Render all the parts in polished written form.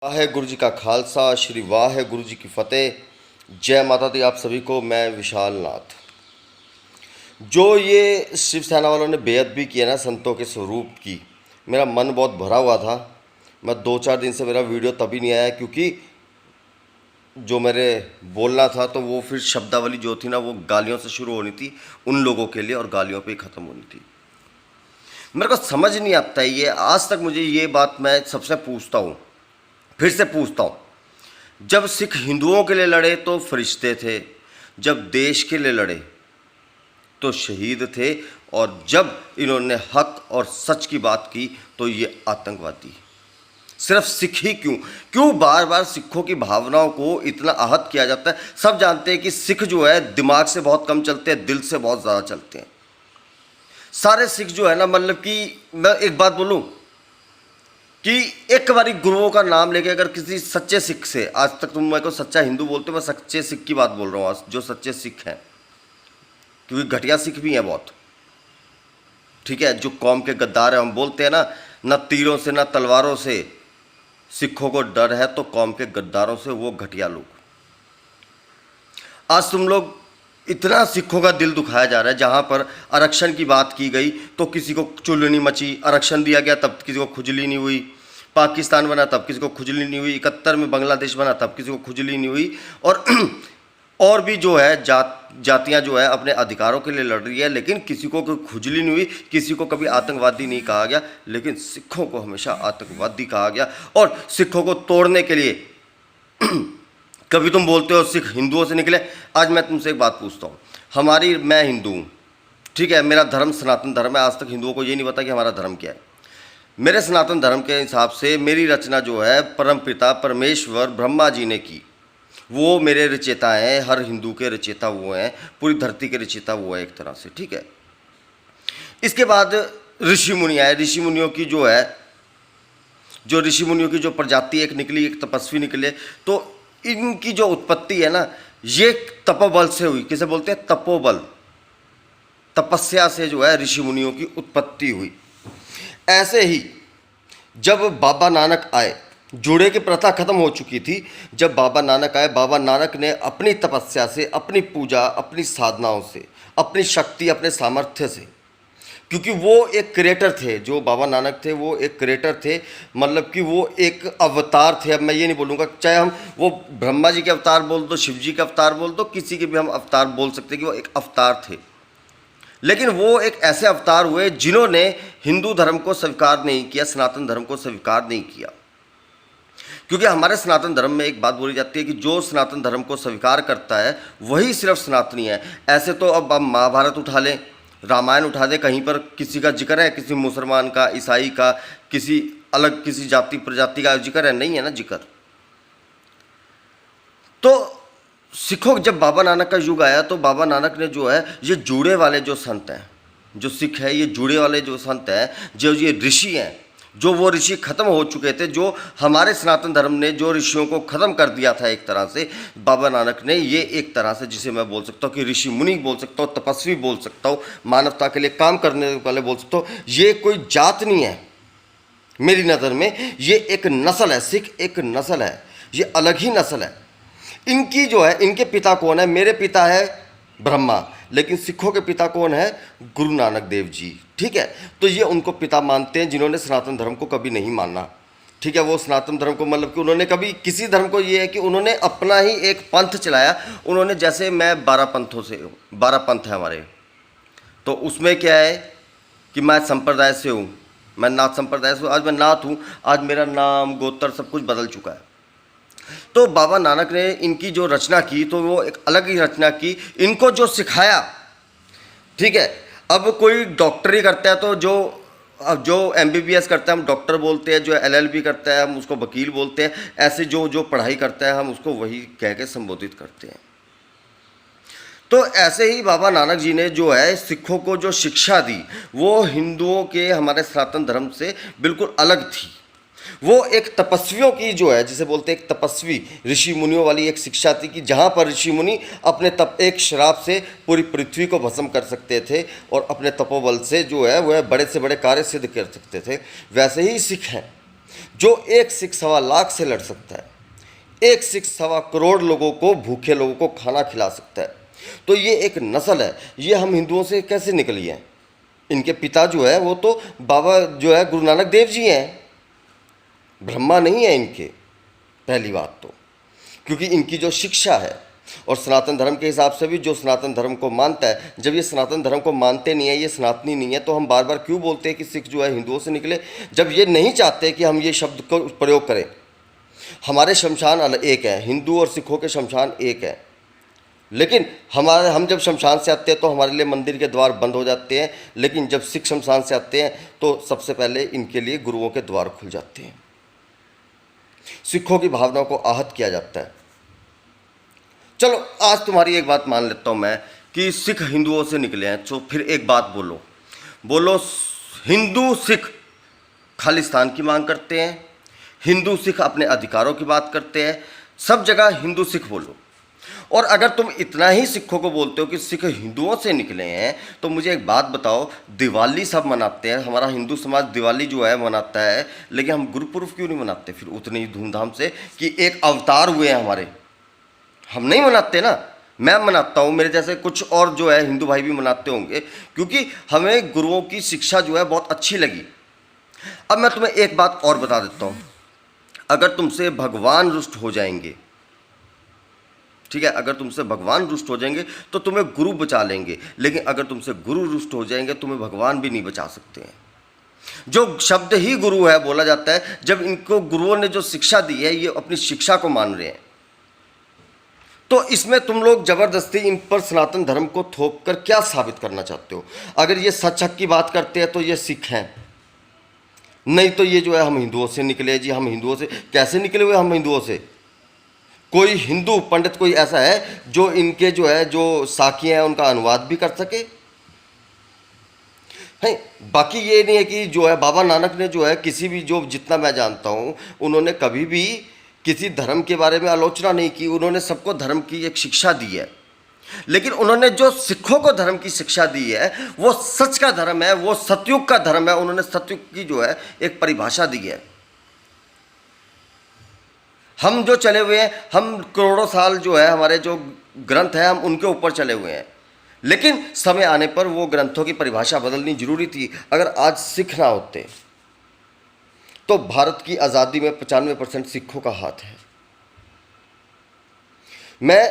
वाहेगुरु जी का खालसा श्री वाहेगुरु जी की फतेह। जय माता दी आप सभी को। मैं विशाल नाथ। जो ये शिव सेना वालों ने बेअदबी भी किया ना संतों के स्वरूप की, मेरा मन बहुत भरा हुआ था। मैं 2-4 दिन से मेरा वीडियो तभी नहीं आया क्योंकि जो मेरे बोलना था तो वो फिर शब्दावली जो थी ना वो गालियों से शुरू होनी थी उन लोगों के लिए और गालियों पे ही ख़त्म होनी थी। मेरे को समझ नहीं आता है ये, आज तक मुझे ये बात मैं सबसे पूछता हूँ, फिर से पूछता हूँ। जब सिख हिंदुओं के लिए लड़े तो फरिश्ते थे, जब देश के लिए लड़े तो शहीद थे, और जब इन्होंने हक और सच की बात की तो ये आतंकवादी। सिर्फ सिख ही क्यों बार बार सिखों की भावनाओं को इतना आहत किया जाता है। सब जानते हैं कि सिख जो है दिमाग से बहुत कम चलते हैं, दिल से बहुत ज़्यादा चलते हैं। सारे सिख जो है ना, मतलब कि मैं एक बात बोलूँ कि एक बारी गुरुओं का नाम लेके अगर किसी सच्चे सिख से, आज तक तुम मेरे को सच्चा हिंदू बोलते हो, मैं सच्चे सिख की बात बोल रहा हूँ आज, जो सच्चे सिख हैं, क्योंकि घटिया सिख भी हैं बहुत, ठीक है, जो कौम के गद्दार हैं। हम बोलते हैं ना तीरों से ना तलवारों से सिखों को डर है, तो कौम के गद्दारों से, वो घटिया लोग। आज तुम लोग इतना सिखों का दिल दुखाया जा रहा है। जहाँ पर आरक्षण की बात की गई तो किसी को चुलनी मची, आरक्षण दिया गया तब किसी को खुजली नहीं हुई, पाकिस्तान बना तब किसी को खुजली नहीं हुई, 71 में बांग्लादेश बना तब किसी को खुजली नहीं हुई। और भी जो है जातियाँ जो है अपने अधिकारों के लिए लड़ रही है, लेकिन किसी को कोई खुजली नहीं हुई, किसी को कभी आतंकवादी नहीं कहा गया, लेकिन सिखों को हमेशा आतंकवादी कहा गया। और सिखों को तोड़ने के लिए कभी तुम बोलते हो सिख हिंदुओं से निकले। आज मैं तुमसे एक बात पूछता हूँ, मैं हिंदू हूँ, ठीक है, मेरा धर्म सनातन धर्म है। आज तक हिंदुओं को ये नहीं पता कि हमारा धर्म क्या है। मेरे सनातन धर्म के हिसाब से मेरी रचना जो है परमपिता परमेश्वर ब्रह्मा जी ने की, वो मेरे रचेता हैं। हर हिंदू के रचेता वो हैं, पूरी धरती के रचेता वो है एक तरह से, ठीक है। इसके बाद ऋषि मुनि आए। ऋषि मुनियों की जो प्रजाति एक निकली, एक तपस्वी निकले। तो इनकी जो उत्पत्ति है ना, ये तपोबल से हुई। किसे बोलते हैं? तपोबल, तपस्या से जो है ऋषि मुनियों की उत्पत्ति हुई। ऐसे ही जब बाबा नानक आए, जूड़े की प्रथा खत्म हो चुकी थी। जब बाबा नानक आए, बाबा नानक ने अपनी तपस्या से, अपनी पूजा, अपनी साधनाओं से, अपनी शक्ति, अपने सामर्थ्य से, क्योंकि वो एक क्रिएटर थे, जो बाबा नानक थे वो एक क्रिएटर थे, मतलब कि वो एक अवतार थे। अब मैं ये नहीं बोलूँगा, चाहे हम वो ब्रह्मा जी के अवतार बोल दो, शिव जी के अवतार बोल दो, किसी के भी हम अवतार बोल सकते हैं कि वो एक अवतार थे, लेकिन वो एक ऐसे अवतार हुए जिन्होंने हिंदू धर्म को स्वीकार नहीं किया, सनातन धर्म को स्वीकार नहीं किया। क्योंकि हमारे सनातन धर्म में एक बात बोली जाती है कि जो सनातन धर्म को स्वीकार करता है वही सिर्फ सनातनी है। ऐसे तो अब हम महाभारत उठा लें, रामायण उठा दें, कहीं पर किसी का जिक्र है? किसी मुसलमान का, ईसाई का, किसी अलग किसी जाति प्रजाति का जिक्र है? नहीं है ना जिक्र। तो सिखों जब बाबा नानक का युग आया तो बाबा नानक ने जो है ये जुड़े वाले जो संत हैं, जो सिख है, ये जुड़े वाले जो संत हैं, जो ये ऋषि हैं, जो वो ऋषि खत्म हो चुके थे, जो हमारे सनातन धर्म ने जो ऋषियों को खत्म कर दिया था एक तरह से, बाबा नानक ने ये एक तरह से, जिसे मैं बोल सकता हूँ कि ऋषि मुनि बोल सकता हूँ, तपस्वी बोल सकता हूँ, मानवता के लिए काम करने वाले बोल सकता हूँ। ये कोई जात नहीं है मेरी नज़र में, ये एक नस्ल है। सिख एक नस्ल है, ये अलग ही नस्ल है। इनकी जो है, इनके पिता कौन है? मेरे पिता है ब्रह्मा, लेकिन सिखों के पिता कौन है? गुरु नानक देव जी, ठीक है। तो ये उनको पिता मानते हैं जिन्होंने सनातन धर्म को कभी नहीं माना, ठीक है। वो सनातन धर्म को, मतलब कि उन्होंने कभी किसी धर्म को, ये है कि उन्होंने अपना ही एक पंथ चलाया। उन्होंने, जैसे मैं 12 पंथों से, 12 पंथ है हमारे, तो उसमें क्या है कि मैं संप्रदाय से हूँ, मैं नाथ संप्रदाय से हूँ। आज मैं नाथ हूँ, आज मेरा नाम गोत्र सब कुछ बदल चुका है। तो बाबा नानक ने इनकी जो रचना की तो वो एक अलग ही रचना की, इनको जो सिखाया, ठीक है। अब कोई डॉक्टरी करता है तो जो MBBS करता है हम डॉक्टर बोलते हैं, जो LLB करता है हम उसको वकील बोलते हैं। ऐसे जो पढ़ाई करता है हम उसको वही कह के संबोधित करते हैं। तो ऐसे ही बाबा नानक जी ने जो है सिखों को जो शिक्षा दी वो हिंदुओं के, हमारे सनातन धर्म से बिल्कुल अलग थी। वो एक तपस्वियों की जो है, जिसे बोलते हैं एक तपस्वी, ऋषि मुनियों वाली एक शिक्षा थी कि जहाँ पर ऋषि मुनि अपने एक श्राप से पूरी पृथ्वी को भस्म कर सकते थे और अपने तपोबल से जो है वह बड़े से बड़े कार्य सिद्ध कर सकते थे, वैसे ही सिख हैं। जो एक सिख 1.25 लाख से लड़ सकता है, एक सिख 1.25 करोड़ लोगों को, भूखे लोगों को खाना खिला सकता है। तो ये एक नस्ल है, ये हम हिंदुओं से कैसे निकली हैं? इनके पिता जो है वो तो बाबा जो है गुरु नानक देव जी हैं, ब्रह्मा नहीं है इनके, पहली बात तो। क्योंकि इनकी जो शिक्षा है, और सनातन धर्म के हिसाब से भी जो सनातन धर्म को मानता है, जब ये सनातन धर्म को मानते नहीं है, ये सनातनी नहीं है, तो हम बार बार क्यों बोलते हैं कि सिख जो है हिंदुओं से निकले, जब ये नहीं चाहते कि हम ये शब्द को प्रयोग करें। हमारे शमशान अलग एक है, हिंदू और सिखों के शमशान एक है, लेकिन हम जब शमशान से आते हैं तो हमारे लिए मंदिर के द्वार बंद हो जाते हैं, लेकिन जब सिख शमशान से आते हैं तो सबसे पहले इनके लिए गुरुओं के द्वार खुल जाते हैं, सिखों की भावनाओं को आहत किया जाता है। चलो आज तुम्हारी एक बात मान लेता हूँ मैं कि सिख हिंदुओं से निकले हैं, तो फिर एक बात बोलो हिंदू सिख खालिस्तान की मांग करते हैं, हिंदू सिख अपने अधिकारों की बात करते हैं, सब जगह हिंदू सिख बोलो। और अगर तुम इतना ही सिखों को बोलते हो कि सिख हिंदुओं से निकले हैं, तो मुझे एक बात बताओ, दिवाली सब मनाते हैं, हमारा हिंदू समाज दिवाली जो है मनाता है, लेकिन हम गुरुपुर्व क्यों नहीं मनाते फिर उतनी ही धूमधाम से कि एक अवतार हुए हैं हमारे? हम नहीं मनाते ना, मैं मनाता हूँ, मेरे जैसे कुछ और जो है हिंदू भाई भी मनाते होंगे, क्योंकि हमें गुरुओं की शिक्षा जो है बहुत अच्छी लगी। अब मैं तुम्हें एक बात और बता देता हूँ, अगर तुमसे भगवान रुष्ट हो जाएंगे, ठीक है, अगर तुमसे भगवान रुष्ट हो जाएंगे तो तुम्हें गुरु बचा लेंगे, लेकिन अगर तुमसे गुरु रुष्ट हो जाएंगे तुम्हें भगवान भी नहीं बचा सकते हैं। जो शब्द ही गुरु है बोला जाता है, जब इनको गुरुओं ने जो शिक्षा दी है, ये अपनी शिक्षा को मान रहे हैं, तो इसमें तुम लोग जबरदस्ती इन पर सनातन धर्म को थोप कर क्या साबित करना चाहते हो? अगर ये सच हक की बात करते हैं तो ये सिख हैं, नहीं तो ये जो है हम हिंदुओं से निकले जी। हम हिंदुओं से कैसे निकले हुए? हम हिंदुओं से कोई हिंदू पंडित कोई ऐसा है जो इनके जो है जो साखी हैं उनका अनुवाद भी कर सके? है बाकी ये नहीं है कि जो है बाबा नानक ने जो है किसी भी, जो जितना मैं जानता हूँ, उन्होंने कभी भी किसी धर्म के बारे में आलोचना नहीं की। उन्होंने सबको धर्म की एक शिक्षा दी है, लेकिन उन्होंने जो सिखों को धर्म की शिक्षा दी है वो सच का धर्म है, वो सतयुग का धर्म है। उन्होंने सतयुग की जो है एक परिभाषा दी है। हम जो चले हुए हैं, हम करोड़ों साल जो है हमारे जो ग्रंथ हैं हम उनके ऊपर चले हुए हैं, लेकिन समय आने पर वो ग्रंथों की परिभाषा बदलनी जरूरी थी। अगर आज सिख ना होते तो भारत की आज़ादी में 95% सिखों का हाथ है। मैं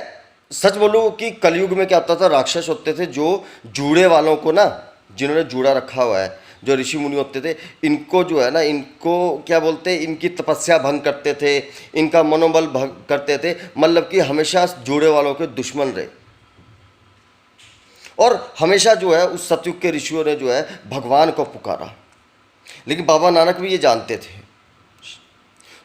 सच बोलूं कि कलयुग में क्या होता था, राक्षस होते थे जो जूड़े वालों को ना, जिन्होंने जूड़ा रखा हुआ है, जो ऋषि मुनि होते थे, इनको जो है ना, इनको क्या बोलते, इनकी तपस्या भंग करते थे, इनका मनोबल भंग करते थे, मतलब कि हमेशा जूड़े वालों के दुश्मन रहे। और हमेशा जो है उस सतयुग के ऋषियों ने जो है भगवान को पुकारा, लेकिन बाबा नानक भी ये जानते थे।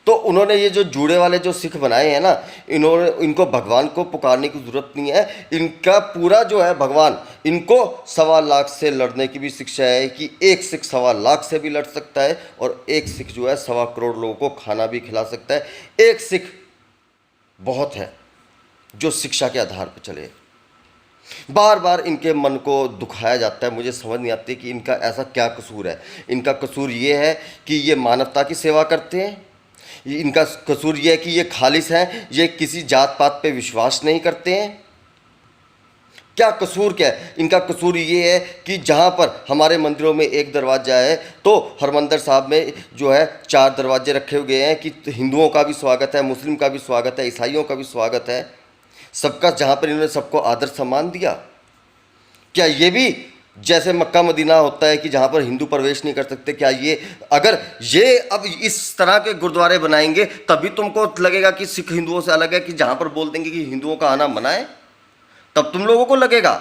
तो उन्होंने ये जो जूड़े वाले जो सिख बनाए हैं ना, इनको भगवान को पुकारने की ज़रूरत नहीं है। इनका पूरा जो है भगवान, इनको 1.25 लाख से लड़ने की भी शिक्षा है कि एक सिख 1.25 लाख से भी लड़ सकता है, और एक सिख जो है 1.25 करोड़ लोगों को खाना भी खिला सकता है। एक सिख बहुत है जो शिक्षा के आधार पर चले। बार बार इनके मन को दुखाया जाता है, मुझे समझ नहीं आती कि इनका ऐसा क्या कसूर है। इनका कसूर ये है कि ये मानवता की सेवा करते हैं, इनका कसूर ये है कि ये खालिस हैं, ये किसी जात पात पे विश्वास नहीं करते हैं। क्या कसूर क्या है इनका? कसूर ये है कि जहाँ पर हमारे मंदिरों में एक दरवाज़ा है, तो हरमंदिर साहब में जो है 4 दरवाजे रखे हुए हैं कि हिंदुओं का भी स्वागत है, मुस्लिम का भी स्वागत है, ईसाइयों का भी स्वागत है, सबका, जहाँ पर इन्होंने सबको आदर सम्मान दिया। क्या ये भी जैसे मक्का मदीना होता है कि जहाँ पर हिंदू प्रवेश नहीं कर सकते, क्या ये, अगर ये अब इस तरह के गुरुद्वारे बनाएंगे तभी तुमको लगेगा कि सिख हिंदुओं से अलग है, कि जहाँ पर बोल देंगे कि हिंदुओं का आना मना है तब तुम लोगों को लगेगा?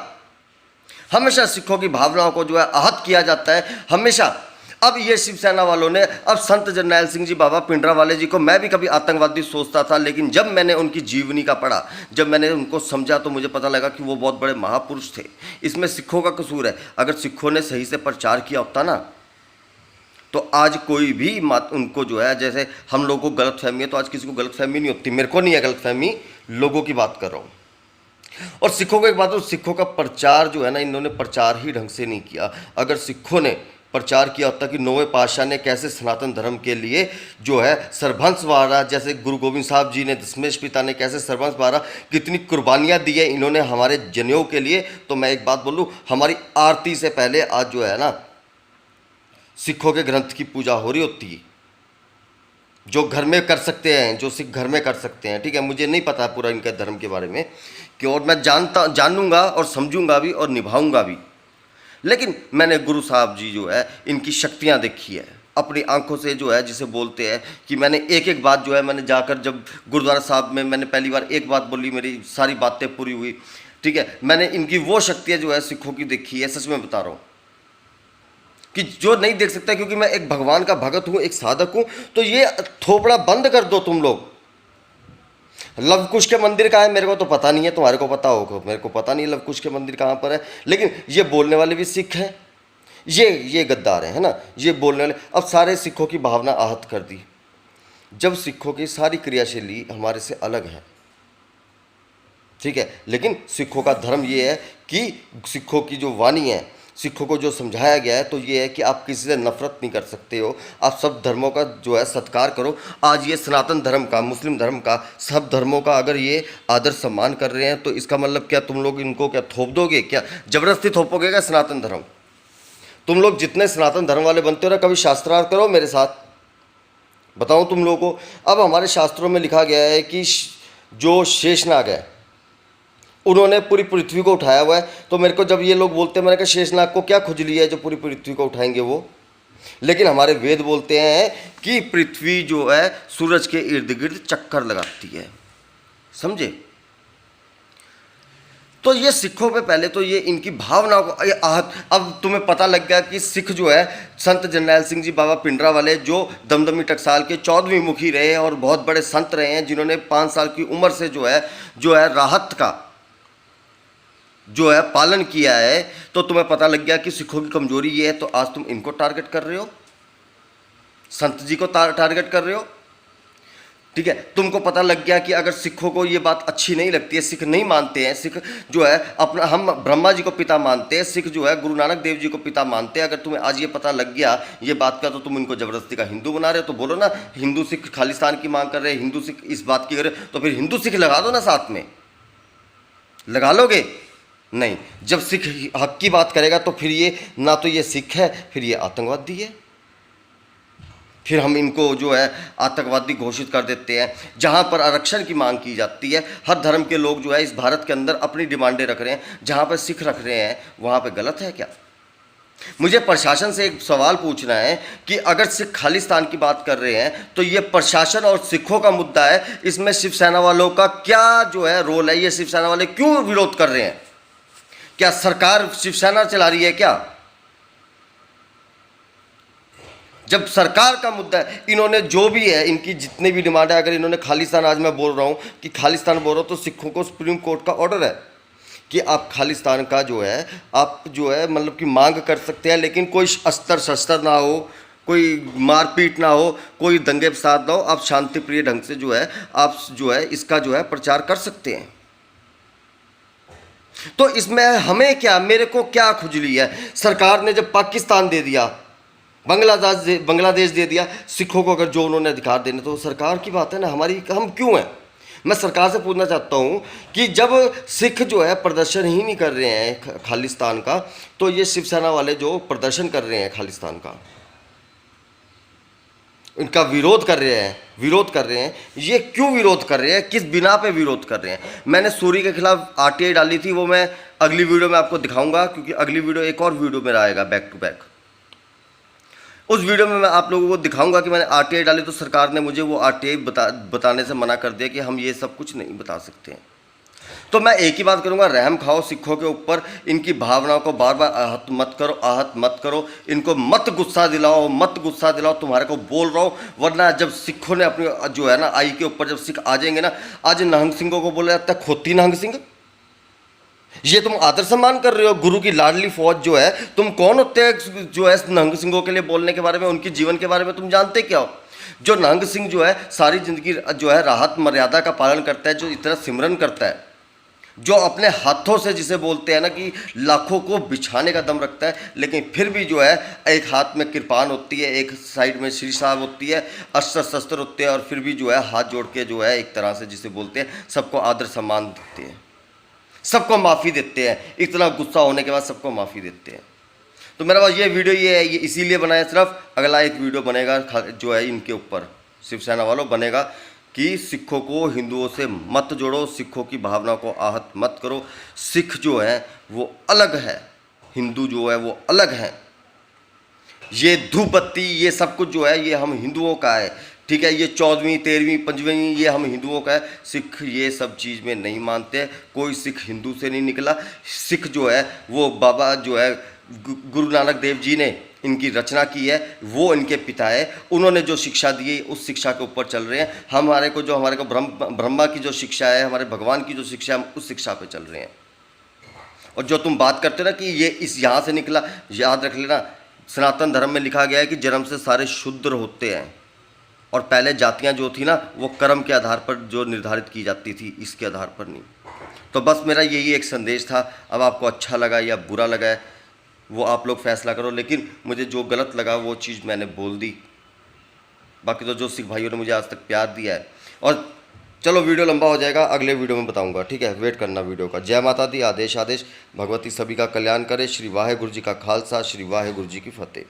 हमेशा सिखों की भावनाओं को जो है आहत किया जाता है, हमेशा। अब ये शिवसेना वालों ने, अब संत जरनैल सिंह जी बाबा पिंडरा वाले जी को मैं भी कभी आतंकवादी सोचता था, लेकिन जब मैंने उनकी जीवनी का पढ़ा, जब मैंने उनको समझा, तो मुझे पता लगा कि वो बहुत बड़े महापुरुष थे। इसमें सिखों का कसूर है। अगर सिखों ने सही से प्रचार किया होता ना, तो आज कोई भी उनको जो है, जैसे हम लोगों को गलतफहमी है, तो आज किसी को गलतफहमी नहीं होती। मेरे को नहीं है गलतफहमी, लोगों की बात कर रहा हूँ। और सिखों को एक बात, तो सिखों का प्रचार जो है ना, इन्होंने प्रचार ही ढंग से नहीं किया। अगर सिखों ने प्रचार किया होता कि नौवें पातशाह ने कैसे सनातन धर्म के लिए जो है सरबंस वारा, जैसे गुरु गोविंद साहब जी ने, दशमेश पिता ने कैसे सरबंस वारा, कितनी कुर्बानियाँ दी है इन्होंने हमारे जनेऊ के लिए। तो मैं एक बात बोलूँ, हमारी आरती से पहले आज जो है ना सिखों के ग्रंथ की पूजा हो रही होती है, जो घर में कर सकते हैं, जो सिख घर में कर सकते हैं। ठीक है, मुझे नहीं पता पूरा इनके धर्म के बारे में कि, और मैं जानूंगा और समझूंगा भी और निभाऊंगा भी। लेकिन मैंने गुरु साहब जी जो है इनकी शक्तियां देखी है अपनी आंखों से, जो है जिसे बोलते हैं कि मैंने एक एक बात जो है, मैंने जाकर जब गुरुद्वारा साहब में मैंने पहली बार एक बात बोली, मेरी सारी बातें पूरी हुई। ठीक है, मैंने इनकी वो शक्तियाँ जो है सिखों की देखी है, सच में बता रहा हूँ कि जो नहीं देख सकता, क्योंकि मैं एक भगवान का भगत हूँ, एक साधक हूँ। तो ये थोपड़ा बंद कर दो तुम लोग। लव कुश के मंदिर कहाँ है मेरे को तो पता नहीं है, तुम्हारे को पता होगा, मेरे को पता नहीं लव कुश के मंदिर कहाँ पर है। लेकिन ये बोलने वाले भी सिख हैं, ये गद्दार है ना, ये बोलने वाले। अब सारे सिखों की भावना आहत कर दी, जब सिखों की सारी क्रियाशैली हमारे से अलग है। ठीक है, लेकिन सिखों का धर्म ये है कि सिखों की जो वाणी है, सिखों को जो समझाया गया है, तो ये है कि आप किसी से नफरत नहीं कर सकते हो, आप सब धर्मों का जो है सत्कार करो। आज ये सनातन धर्म का, मुस्लिम धर्म का, सब धर्मों का अगर ये आदर सम्मान कर रहे हैं, तो इसका मतलब क्या तुम लोग इनको क्या थोप दोगे, क्या ज़बरदस्ती थोपोगे क्या सनातन धर्म? तुम लोग जितने सनातन धर्म वाले बनते हो ना, कभी शास्त्रार्थ करो मेरे साथ, बताऊँ तुम लोगों को। अब हमारे शास्त्रों में लिखा गया है कि जो शेषनाग है उन्होंने पूरी पृथ्वी को उठाया हुआ है। तो मेरे को जब ये लोग बोलते हैं, मैंने कहा शेषनाग को क्या खुजली है जो पूरी पृथ्वी को उठाएंगे वो? लेकिन हमारे वेद बोलते हैं कि पृथ्वी जो है सूरज के इर्द गिर्द चक्कर लगाती है, समझे? तो ये सिखों पे पहले तो ये इनकी भावनाओं को ये आहत। अब तुम्हें पता लग गया कि सिख जो है संत जरनैल सिंह जी बाबा पिंडरा वाले, जो दमदमी टकसाल के 14वीं मुखी रहे और बहुत बड़े संत रहे हैं, जिन्होंने 5 साल की उम्र से जो है राहत का जो है पालन किया है। तो तुम्हें पता लग गया कि सिखों की कमजोरी ये है, तो आज तुम इनको टारगेट कर रहे हो, संत जी को टारगेट कर रहे हो। ठीक है, तुमको पता लग गया कि अगर सिखों को ये बात अच्छी नहीं लगती है, सिख नहीं मानते हैं, सिख जो है अपना, हम ब्रह्मा जी को पिता मानते हैं, सिख जो है गुरु नानक देव जी को पिता मानते हैं। अगर तुम्हें आज ये पता लग गया ये बात का, तो तुम इनको जबरदस्ती का हिंदू बना रहे हो। तो बोलो ना, हिंदू सिख खालिस्तान की मांग कर रहे हैं, हिंदू सिख इस बात की करे, तो फिर हिंदू सिख लगा दो ना साथ में। लगा लोगे? नहीं। जब सिख हक की बात करेगा तो फिर ये ना तो ये सिख है, फिर ये आतंकवादी है, फिर हम इनको जो है आतंकवादी घोषित कर देते हैं। जहाँ पर आरक्षण की मांग की जाती है, हर धर्म के लोग जो है इस भारत के अंदर अपनी डिमांडें रख रहे हैं, जहाँ पर सिख रख रहे हैं वहाँ पे गलत है क्या? मुझे प्रशासन से एक सवाल पूछना है कि अगर सिख खालिस्तान की बात कर रहे हैं तो ये प्रशासन और सिखों का मुद्दा है, इसमें शिवसेना वालों का क्या जो है रोल है? ये शिवसेना वाले क्यों विरोध कर रहे हैं? क्या सरकार शिवसेना चला रही है क्या? जब सरकार का मुद्दा है, इन्होंने जो भी है, इनकी जितने भी डिमांड है, अगर इन्होंने खालिस्तान, आज मैं बोल रहा हूं कि खालिस्तान बोल रहा हूं, तो सिखों को सुप्रीम कोर्ट का ऑर्डर है कि आप खालिस्तान का जो है आप जो है मतलब कि मांग कर सकते हैं, लेकिन कोई अस्त्र शस्त्र ना हो, कोई मारपीट ना हो, कोई दंगे फसाद ना हो, आप शांति प्रिय ढंग से जो है आप जो है इसका जो है प्रचार कर सकते हैं। तो इसमें हमें क्या, मेरे को क्या खुजली है? सरकार ने जब पाकिस्तान दे दिया, बांग्लादेश दे दिया, सिखों को अगर जो उन्होंने अधिकार देने, तो सरकार की बात है ना, हमारी, हम क्यों हैं? मैं सरकार से पूछना चाहता हूं कि जब सिख जो है प्रदर्शन ही नहीं कर रहे हैं खालिस्तान का, तो ये शिवसेना वाले जो प्रदर्शन कर रहे हैं खालिस्तान का, इनका विरोध कर रहे हैं, ये क्यों विरोध कर रहे हैं? किस बिना पे विरोध कर रहे हैं? मैंने सूरी के खिलाफ आरटीआई डाली थी, वो मैं अगली वीडियो में आपको दिखाऊंगा, क्योंकि अगली वीडियो एक और वीडियो मेरा आएगा बैक टू बैक। उस वीडियो में मैं आप लोगों को दिखाऊंगा कि मैंने आरटीआई डाली, तो सरकार ने मुझे वो आरटीआई बताने से मना कर दिया कि हम ये सब कुछ नहीं बता सकते हैं। तो मैं एक ही बात करूंगा, रहम खाओ सिखों के ऊपर, इनकी भावनाओं को बार बार आहत मत करो, इनको मत गुस्सा दिलाओ, तुम्हारे को बोल रहा हूँ। वरना जब सिखों ने अपनी जो है ना आई के ऊपर जब सिख आ जाएंगे ना, आज नहंग सिंहों को बोला जाता है खोती नहंग सिंह। ये तुम आदर सम्मान कर रहे हो, गुरु की लाडली फौज जो है, तुम कौन होते हैं जो है नहंग सिंहों के लिए बोलने के बारे में? उनके जीवन के बारे में तुम जानते क्या हो? जो नहंग सिंह जो है सारी जिंदगी जो है राहत मर्यादा का पालन करता है, जो इतना सिमरन करता है, जो अपने हाथों से जिसे बोलते हैं ना कि लाखों को बिछाने का दम रखता है, लेकिन फिर भी जो है एक हाथ में कृपान होती है, एक साइड में श्री साहब होती है, अस्त्र शस्त्र होते हैं, और फिर भी जो है हाथ जोड़ के जो है एक तरह से जिसे बोलते हैं सबको आदर सम्मान देते हैं, सबको माफ़ी देते हैं, इतना गुस्सा होने के बाद सबको माफ़ी देते हैं। तो मेरा पास ये वीडियो ये है, ये इसीलिए बनाया सिर्फ। अगला एक वीडियो बनेगा जो है इनके ऊपर, शिवसेना वालों, बनेगा कि सिखों को हिंदुओं से मत जोड़ो, सिखों की भावना को आहत मत करो। सिख जो है वो अलग है, हिंदू जो है वो अलग है। ये धूप बत्ती ये सब कुछ जो है ये हम हिंदुओं का है, ठीक है। ये 14वीं 13वीं 5वीं ये हम हिंदुओं का है। सिख ये सब चीज़ में नहीं मानते। कोई सिख हिंदू से नहीं निकला। सिख जो है वो बाबा जो है गुरु नानक देव जी ने इनकी रचना की है, वो इनके पिता है। उन्होंने जो शिक्षा दी है उस शिक्षा के ऊपर चल रहे हैं। हमारे को ब्रह्मा की जो शिक्षा है, हमारे भगवान की जो शिक्षा है, उस शिक्षा पे चल रहे हैं। और जो तुम बात करते ना कि ये इस यहाँ से निकला, याद रख लेना, सनातन धर्म में लिखा गया है कि जन्म से सारे शूद्र होते हैं, और पहले जातियाँ जो थी ना वो कर्म के आधार पर जो निर्धारित की जाती थी, इसके आधार पर नहीं। तो बस मेरा यही एक संदेश था। अब आपको अच्छा लगा या बुरा लगा है वो आप लोग फैसला करो, लेकिन मुझे जो गलत लगा वो चीज़ मैंने बोल दी। बाकी तो जो सिख भाइयों ने मुझे आज तक प्यार दिया है, और चलो वीडियो लंबा हो जाएगा, अगले वीडियो में बताऊंगा, ठीक है, वेट करना वीडियो का। जय माता दी, आदेश आदेश, भगवती सभी का कल्याण करे। श्री वाहे गुरु जी का खालसा, श्री वाहे गुरु जी की फतेह।